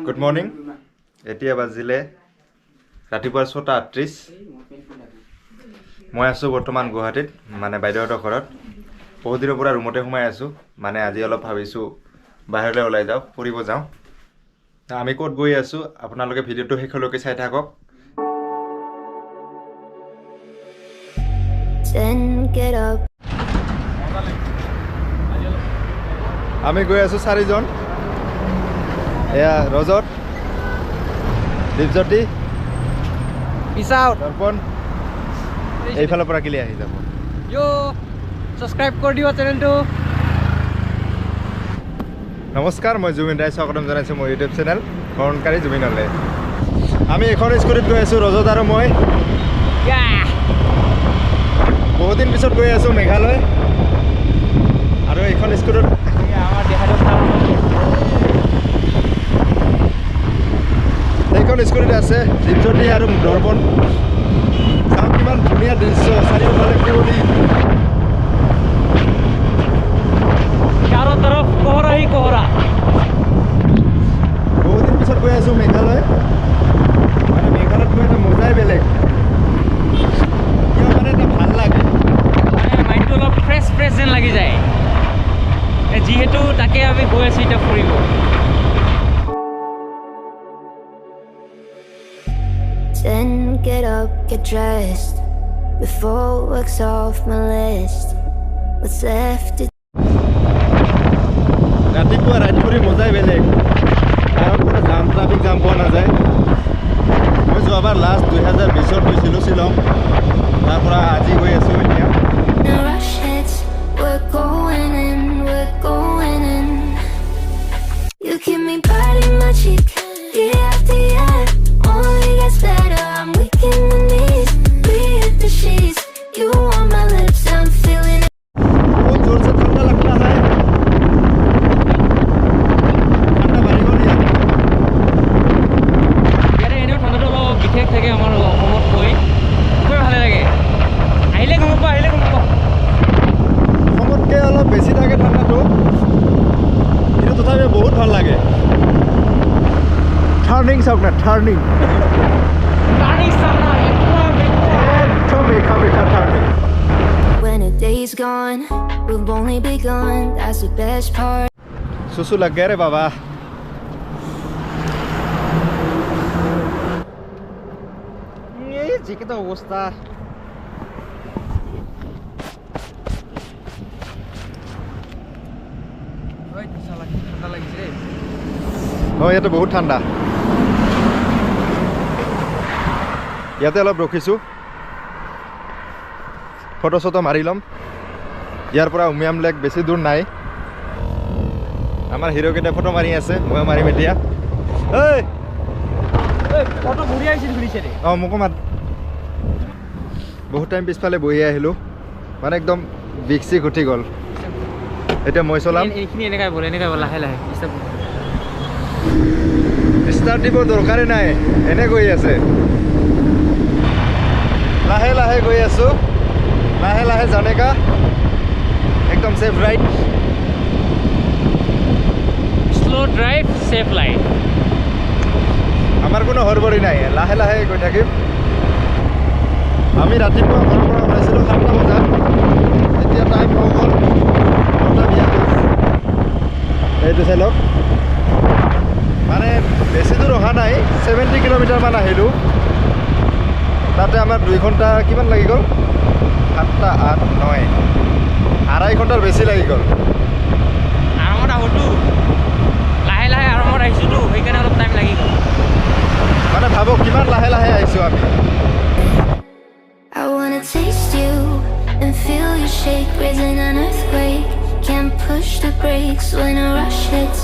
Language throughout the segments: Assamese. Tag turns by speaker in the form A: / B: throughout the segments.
A: Good morning. এতিয়া বাজিলে ৰাতিপুৱা 6:38 মই আছো বৰ্তমান গুৱাহাটীত মানে বাইদেউহঁতৰ ঘৰত বহুত দিনৰ পৰা ৰুমতে সোমাই আছো মানে আজি অলপ ভাবিছো বাহিৰলৈ ওলাই যাও ফুৰিব যাও আমি ক'ত গৈ আছো আপোনালোকে ভিডিওটো শেষলৈকে চাই থাকক আমি গৈ আছো চাৰিজন এয়া ৰজত দীপজ্যোতি
B: Peace out.
A: দৰ্পণ এইফালৰ পৰা কিলি আহি যাব
B: Yo, subscribe কৰি দিবা চেনেলটো
A: নমস্কাৰ মই জুবিন ৰায় স্বাগতম জনাইছো মোৰ ইউটিউব চেনেল ভ্ৰমণকাৰী জুবিনলৈ আমি এখন স্কুটিত গৈ আছো ৰজত আৰু মই বহুত দিন পিছত গৈ আছো মেঘালয় আৰু এইখন স্কুটিত
B: আমাৰ দেহাটো
A: এইখন স্কুটিত আছে দীপজ্যোতি আৰু দৰ্পণ চাওক কিমান ধুনীয়া দৃশ্য চাৰিওফালে কুঁৱলী
B: চাৰো তৰফ কোহৰা হি কোহৰা
A: বহুত দিন পিছত গৈ আছো মেঘালয় মানে মেঘালয়ত গৈ এটা মজাই বেলেগ কিয় মানে এটা ভাল লাগে
B: মানে মাইণ্ডটো অলপ ফ্ৰেছ যেন লাগি যায় যিহেতু তাকে আমি গৈ আছো এতিয়া ফুৰিব
C: Then get up, get dressed before work's off my list. What's left to
A: ৰাতিপুৱা ৰাইড কৰি মজাই বেলেগ কাৰণ পুৰা জাম ট্ৰাফিক জাম পোৱা নাযায় মই যোৱাবাৰ লাষ্ট 2020ত গৈছিলোঁ শ্বিলং তাৰ পৰা আজি গৈ আছোঁ এতিয়া
C: no rush hits? We're going in, we're going in. You keep me biting my cheek, year after year. Only gets better, I'm weak in the knees. We hit the sheets, you on my lips, I'm feeling it.
A: बहुत जोर से ठंडा लगता है ठंडा भारी हो रही है
B: ইয়াতে এনেও ঠাণ্ডাটো অলপ বিশেষ থাকে আমাৰ অসমতকৈ খুবেই ভালে লাগে আহিলে গম পাব
A: অসমতকৈ অলপ বেছি থাকে ঠাণ্ডাটো কিন্তু তথাপি বহুত ভাল লাগে টাৰ্ণিং চাওক না টাৰ্ণিং একদম বেকা বেকা turning
C: When a day's gone, we've only begun. That's the best part.
A: सुसु लग गया रे बाबा ये जी की तो अवस्था
B: ওই শালা ঠাণ্ডা লাগিছে রে
A: हाँ ये तो बहुत ठंडा ইয়াতে অলপ ৰখিছোঁ ফটো চটো মাৰি ল'ম ইয়াৰ পৰা উমিয়াম লেক বেছি দূৰ নাই আমাৰ হিৰোকেইটা ফটো মাৰি আছে মই মাৰিম এতিয়া ঐ
B: ফটো ঘূৰি আহিছিল ঘূৰিছে ৰে
A: অঁ মোকো মাত বহুত টাইম পিছফালে বহি আহিলোঁ মানে একদম বিকচিক উঠি গ'ল এতিয়া মই চলাম
B: এইখিনি এনেকৈ বল লাহে লাহে
A: ষ্টাৰ্ট দিবৰ দৰকাৰেই নাই এনে গৈ আছে লাহে লাহে গৈ আছোঁ লাহে লাহে জানেগা একদম safe ride
B: slow drive safe life
A: আমাৰ কোনো হৰবৰি নাই লাহে লাহে গৈ থাকিম আমি ৰাতিপুৱা ঘৰৰ পৰা ওলাইছিলোঁ 7টা বজাত এতিয়া টাইম হৈ গ'ল 9:20 এইটো চাই লওক মানে বেছি দূৰ অহা নাই 70 কিলোমিটাৰমান আহিলোঁ তাতে আমাৰ 2 ঘণ্টা কিমান লাগি গ'ল 7টা 8 9 2.5 ঘণ্টাৰ বেছি লাগি গ'ল
B: আৰামত আহোঁতো লাহে লাহে আৰামত আহিছোঁতো সেইকাৰণে অলপ টাইম লাগি গ'ল
A: মানে ভাবক কিমান লাহে লাহে আহিছোঁ আমি
C: I wanna taste you and feel you shake, raising an earthquake. Can't push the brakes when a rush hits.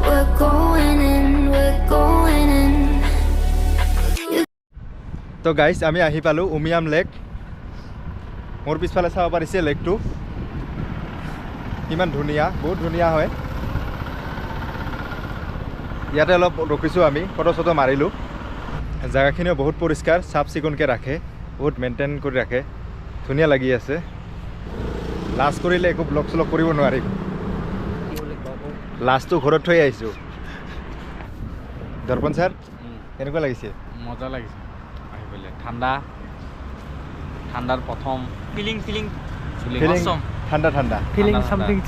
C: We're going in, we're going in.
A: তো গাইজ আমি আহি পালোঁ উমিয়াম লেক মোৰ পিছফালে চাব পাৰিছে লেকটো কিমান ধুনীয়া বহুত ধুনীয়া হয় ইয়াতে অলপ ৰখিছোঁ আমি ফটো চটো মাৰিলোঁ জেগাখিনিও বহুত পৰিষ্কাৰ চাফ চিকুণকৈ ৰাখে বহুত মেইনটেইন কৰি ৰাখে ধুনীয়া লাগি আছে লাজ কৰিলে একো ব্লগ চলগ কৰিব নোৱাৰিম লাজটো ঘৰত থৈ আহিছোঁ দৰ্পণ ছাৰ কেনেকুৱা লাগিছে
B: মজা লাগিছে আহি পেলাই ঠাণ্ডাৰ প্ৰথম ফিলিং
A: ঠাণ্ডা
D: feeling something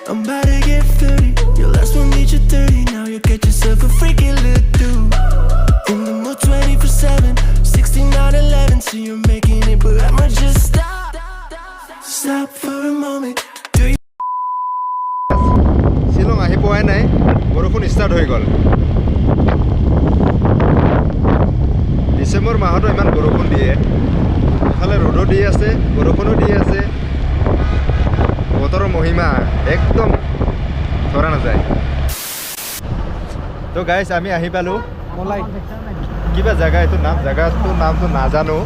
E: I'm about to get 30. Your last one made you 30. Now you get yourself a freaking little dude. In the mood 24/7. 6911. So you're making it, but I'ma just stop for a moment. Do you?
A: Shillong আহি পোৱাই নাই বৰষুণ ষ্টাৰ্ট হৈ গ'ল ডিচেম্বৰ মাহতো ইমান বৰষুণ দিয়ে এফালে ৰ'দো দি আছে বৰষুণো দি আছে বতৰৰ মহিমা একদম ধৰা নাযায় তো গাইছ আমি আহি পালোঁ কিবা জেগা এইটো জেগাটোৰ নামটো নাজানো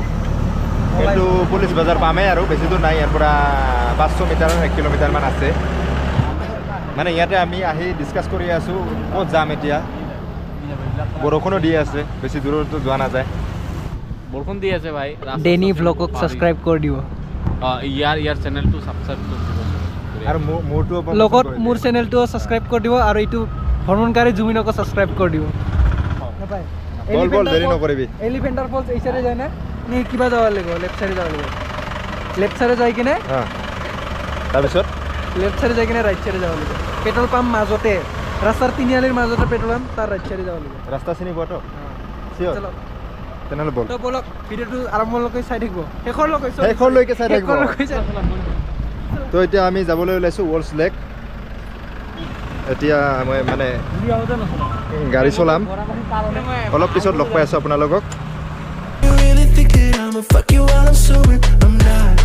A: কিন্তু পুলিচ বজাৰ পামেই আৰু বেছি দূৰ নাই ইয়াৰ পৰা 500 মিটাৰ 1 কিলোমিটাৰমান আছে মানে ইয়াতে আমি আহি ডিছকাছ কৰি আছোঁ ক'ত যাম এতিয়া বৰষুণো দি আছে বেছি দূৰতো যোৱা নাযায়
B: বৰষুণ দি আছে ভাই
D: ডেনি ভ্লগক সাবস্ক্ৰাইব কৰি দিব
B: ইয়াৰ চেনেলটো সাবস্ক্ৰাইব কৰি দিব
A: আৰু মোৰটো
D: লগত মোৰ চেনেলটো সাবস্ক্ৰাইব কৰি দিব আৰু এইটো ভ্ৰমণকাৰী জুবিনকো সাবস্ক্ৰাইব কৰি দিব নাপায়
A: বল দেৰি নকৰিবি
D: এলিফেণ্টাৰ ফলছ এই চাইডে যায় না নে কিবা যাব লাগিব লেফ্ট চাইডে যাব লাগিব লেফ্ট চাইডে যাই কিনে
A: তাৰপিছত
D: লেফ্ট চাইডে যাই কিনে ৰাইট চাইডে যাব লাগিব পেট্ৰল পাম্প মাজতে ৰাস্তাৰ তিনিআলিৰ মাজতে পেট্ৰল পাম্প তাৰ ৰাইট চাইডে যাব লাগিব
A: ৰাস্তা চিনি পোৱাটো চিয়'ৰ তেনেহ'লে বল
D: তো বলক ভিডিঅ'টো আৰম্ভলৈকে চাই থাকিব
A: শেষৰলৈকে চাই থাকিব তো এতিয়া আমি যাবলৈ ওলাইছোঁ ৱৰ্ল্ডছ লেক এতিয়া মই মানে গাড়ী চলাম অলপ পিছত লগ পাই আছোঁ আপোনালোকক
E: You really think that I'ma fuck you while I'm sober? I'm not.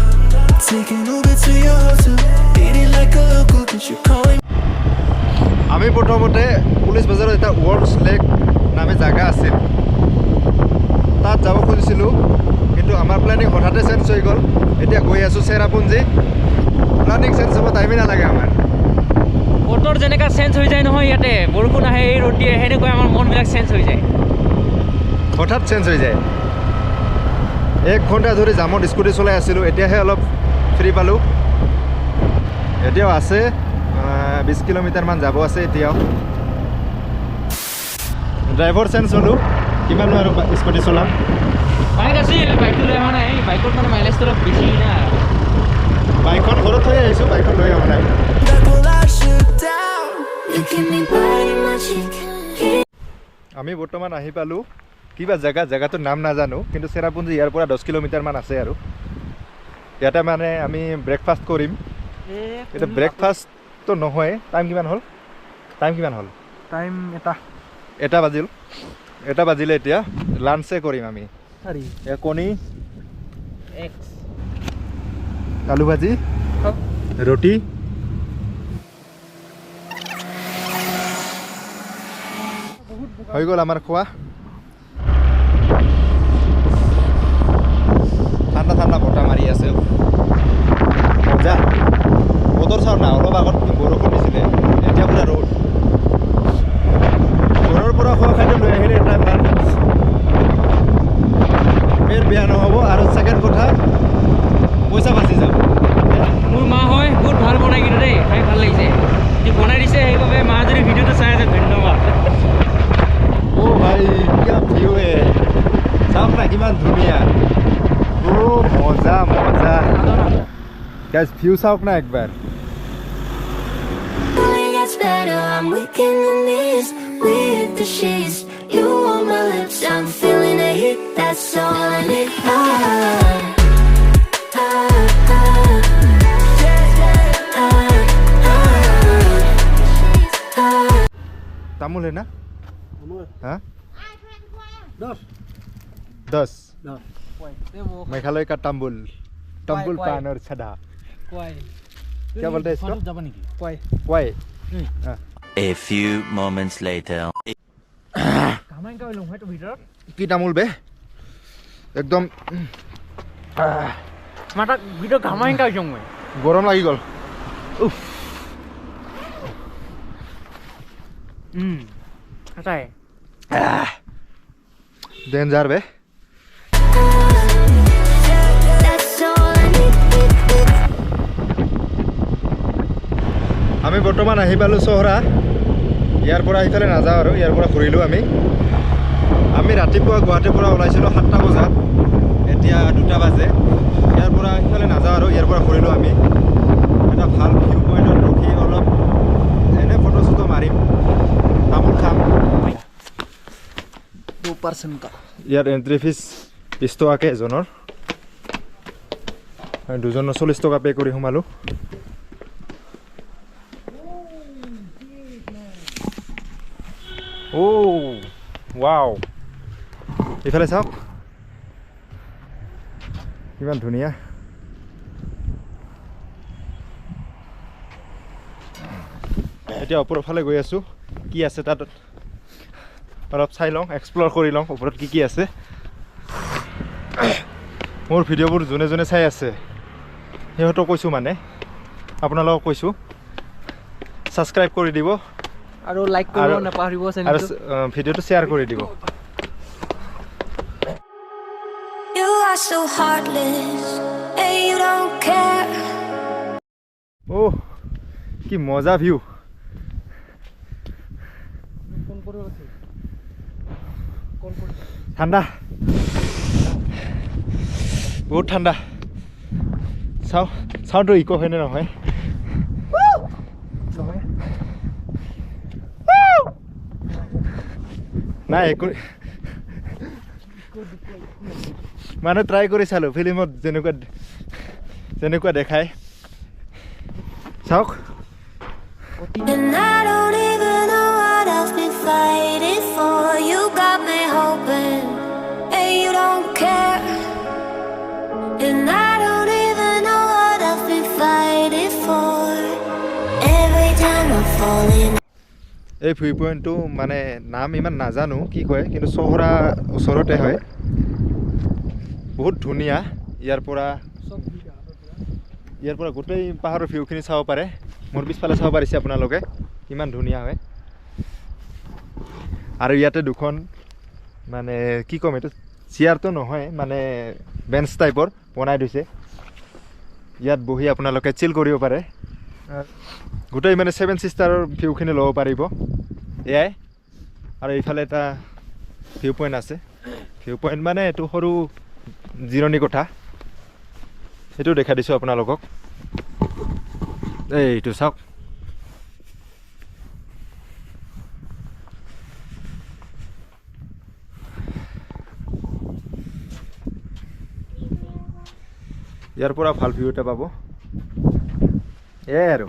E: Taking Uber to your hotel. Eating like a local, cause you're calling.
A: আমি প্ৰথমতে পুলিচ বজাৰত এটা ৱৰ্ল্ডছ লেক নামে জেগা আছিল তাত যাব খুজিছিলোঁ কিন্তু আমাৰ প্লেনিং হঠাতে চেঞ্জ হৈ গ'ল এতিয়া গৈ আছোঁ চেৰাপুঞ্জী প্লেনিং চেঞ্জ হ'ব টাইমেই নালাগে আমাৰ
B: বতৰ যেনেকুৱা চেঞ্জ হৈ যায় নহয় ইয়াতে বৰষুণ আহে এই ৰ'দ দিয়ে সেনেকৈ আমাৰ মনবিলাক চেঞ্জ হৈ যায়
A: হঠাৎ চেঞ্জ হৈ যায় 1 ঘণ্টা ধৰি জামত স্কুটি চলাই আছিলোঁ এতিয়াহে অলপ ফ্ৰী পালোঁ এতিয়াও আছে 20 কিলোমিটাৰমান যাব আছে এতিয়াও ড্ৰাইভাৰ চেঞ্জ হ'লোঁ কিমানো আৰু স্কুটি চলাম
B: বাইক আছিল বাইকটো লৈ অহা নাই বাইকত মানে মাইলেজটো অলপ বেছি না
A: বাইকখন ঘৰত থৈ আহিছোঁ বাইকখন লৈ অহা নাই
E: Back while I shook down.
C: You keep me biting my cheek.
A: আমি বৰ্তমান আহি পালোঁ কিবা জেগাটোৰ নাম নাজানো কিন্তু চেৰাপুঞ্জী ইয়াৰ পৰা 10 কিলোমিটাৰমান আছে আৰু ইয়াতে মানে আমি ব্ৰেকফাষ্ট কৰিম এতিয়া ব্ৰেকফাষ্টটো নহয় টাইম কিমান হ'ল
D: টাইম
A: এটা বাজিলে এতিয়া লাঞ্চে কৰিম আমি কণী আলু ভাজি ৰুটি হৈ গ'ল আমাৰ খোৱা ঠাণ্ডা বতাহ মাৰি আছে মজা বতৰ চাওঁ না অলপ আগত বৰষুণ দিছিলে এতিয়া পুৰা ৰ'দ ঘৰৰ পৰা খোৱা খাদ্য লৈ আহিলে এটাই ভাল পেট বেয়া নহ'ব আৰু ছেকেণ্ড কথা পইচা বাচি যাব
B: মোৰ মা হয় বহুত ভাল বনাই কিন্তু দেই খাই ভাল লাগিছে যি বনাই দিছে সেইবাবে মা যদি ভিডিঅ'টো চাই আছে ধন্যবাদ
A: ও ভাই কিয়া ভিউ হে চাওক না কিমান ধুনীয়া ও মজা গাইজ ভিউ চাওক না একবাৰ
C: Only gets better. I'm weak in the knees, we hit the sheets. You on my lips, I'm feeling the heat. That's all I need.
A: तामुल है ना हाँ 10 मेघालय का तामुल पान और छड़ा क्या बोलते हैं इसको क्वाई
F: A few moments later.
A: की तामुल बे एकदम
B: মাতাক ভিডিঅ' ঘামাই কাইছোঁ মই
A: गरम লাগি গ'ল
B: সঁচাই
A: डेंजर बे
C: That's all I need.
A: আমি বৰ্তমান আহি পালোঁ চহৰা ইয়াৰ পৰা সিফালে নাযাওঁ আৰু ইয়াৰ পৰা ঘূৰিলোঁ আমি ৰাতিপুৱা গুৱাহাটীৰ পৰা ওলাইছিলোঁ 7টা বজাত এতিয়া 2টা বাজে ইয়াৰ পৰা সিফালে নাযাওঁ আৰু ইয়াৰ পৰা ঘূৰিলোঁ আমি এটা ভাল ভিউ পইণ্টত ৰখি অলপ এনে ফটো চটো মাৰিম তামোল খাম
D: 2% का
A: ইয়াৰ এণ্ট্ৰি ফিজ 20 টকাকৈ এজনৰ দুজনৰ 40 টকা পে কৰি সোমালোঁ Oh, wow. ইফালে চাওক কিমান ধুনীয়া এতিয়া ওপৰৰ ফালে গৈ আছোঁ কি আছে তাত অলপ চাই লওঁ এক্সপ্ল'ৰ কৰি লওঁ ওপৰত কি আছে মোৰ ভিডিঅ'বোৰ যোনে যোনে চাই আছে সিহঁতক কৈছোঁ মানে আপোনালোকক কৈছোঁ ছাবস্ক্ৰাইব কৰি দিব
D: আৰু লাইক কৰিব নাপাহৰিব
A: আৰু
D: চেনেলটো
A: ভিডিঅ'টো শ্বেয়াৰ কৰি দিব
C: You are so heartless, and you don't care.
A: Oh, কি মজা ভিউ ঠাণ্ডা বহুত ঠাণ্ডা চাউণ্ডটো ইক' হয়নে নহয় নাই একো মানে ট্ৰাই কৰি চালোঁ ফিল্মত যেনেকুৱা দেখায় চাওক
C: And I don't even know what I've been fighting for. You got me hoping, and you don't care. And I don't even know what I've been fighting for. Every time I'm falling.
A: এই ভিউ পইণ্টটো মানে নাম ইমান নাজানো কি কয় কিন্তু চহৰা ওচৰতে হয় বহুত ধুনীয়া ইয়াৰ পৰা গোটেই পাহাৰৰ ভিউখিনি চাব পাৰে মোৰ পিছফালে চাব পাৰিছে আপোনালোকে কিমান ধুনীয়া হয় আৰু ইয়াতে দুখন মানে কি ক'ম এইটো চেয়াৰটো নহয় মানে বেঞ্চ টাইপৰ বনাই দিছে ইয়াত বহি আপোনালোকে চিল কৰিব পাৰে গোটেই মানে 7 ছিষ্টাৰৰ ভিউখিনি ল'ব পাৰিব এয়াই আৰু এইফালে এটা ভিউ পইণ্ট আছে ভিউ পইণ্ট মানে এইটো সৰু জিৰণি কোঠা সেইটো দেখা দিছোঁ আপোনালোকক এইটো চাওক ইয়াৰ পৰা ভাল ভিউ এটা পাব এয়াই আৰু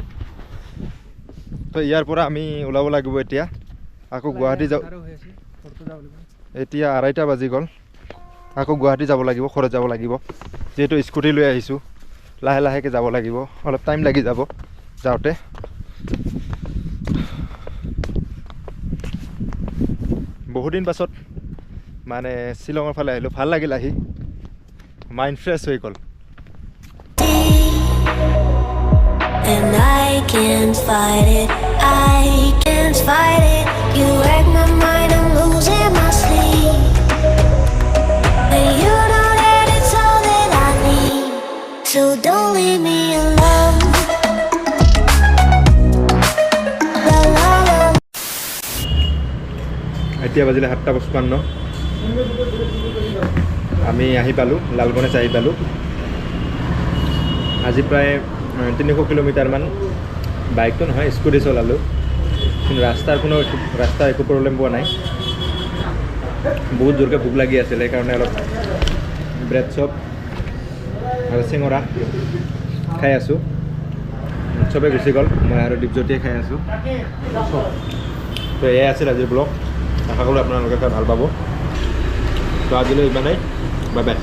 A: তো ইয়াৰ পৰা আমি ওলাব লাগিব এতিয়া আকৌ গুৱাহাটী যাওঁ এতিয়া 2:30 বাজি গ'ল আকৌ গুৱাহাটী যাব লাগিব ঘৰত যাব লাগিব যিহেতু স্কুটি লৈ আহিছোঁ লাহে লাহেকৈ যাব লাগিব অলপ টাইম লাগি যাব যাওঁতে বহুদিন পাছত মানে শ্বিলঙৰ ফালে আহিলোঁ ভাল লাগিল আহি মাইণ্ড ফ্ৰেছ হৈ গ'ল
C: And I can't fight it, I can't fight it. You wreck my mind, I'm losing my sleep. And you know that it's all that I need. So don't leave me alone. La la la.
A: এতিয়া বাজিলে 7:55 আমি আহি পালোঁ লালগণেজ আহি পালোঁ আজি প্ৰায় 300 কিলোমিটাৰমান বাইকটো নহয় স্কুটি চলালোঁ কিন্তু ৰাস্তাৰ একো প্ৰব্লেম পোৱা নাই বহুত জোৰকৈ ভোক লাগি আছিলে সেইকাৰণে অলপ ব্ৰেড চপ আৰু চিঙৰা খাই আছোঁ চবে গুচি গ'ল মই আৰু দীপজ্যোতিয়ে খাই আছোঁ তো এয়াই আছিল আজিৰ ব্লগ আশা কৰোঁ আপোনালোকে ভাল পাব তো আজিলৈ ইমানেই বাই বাই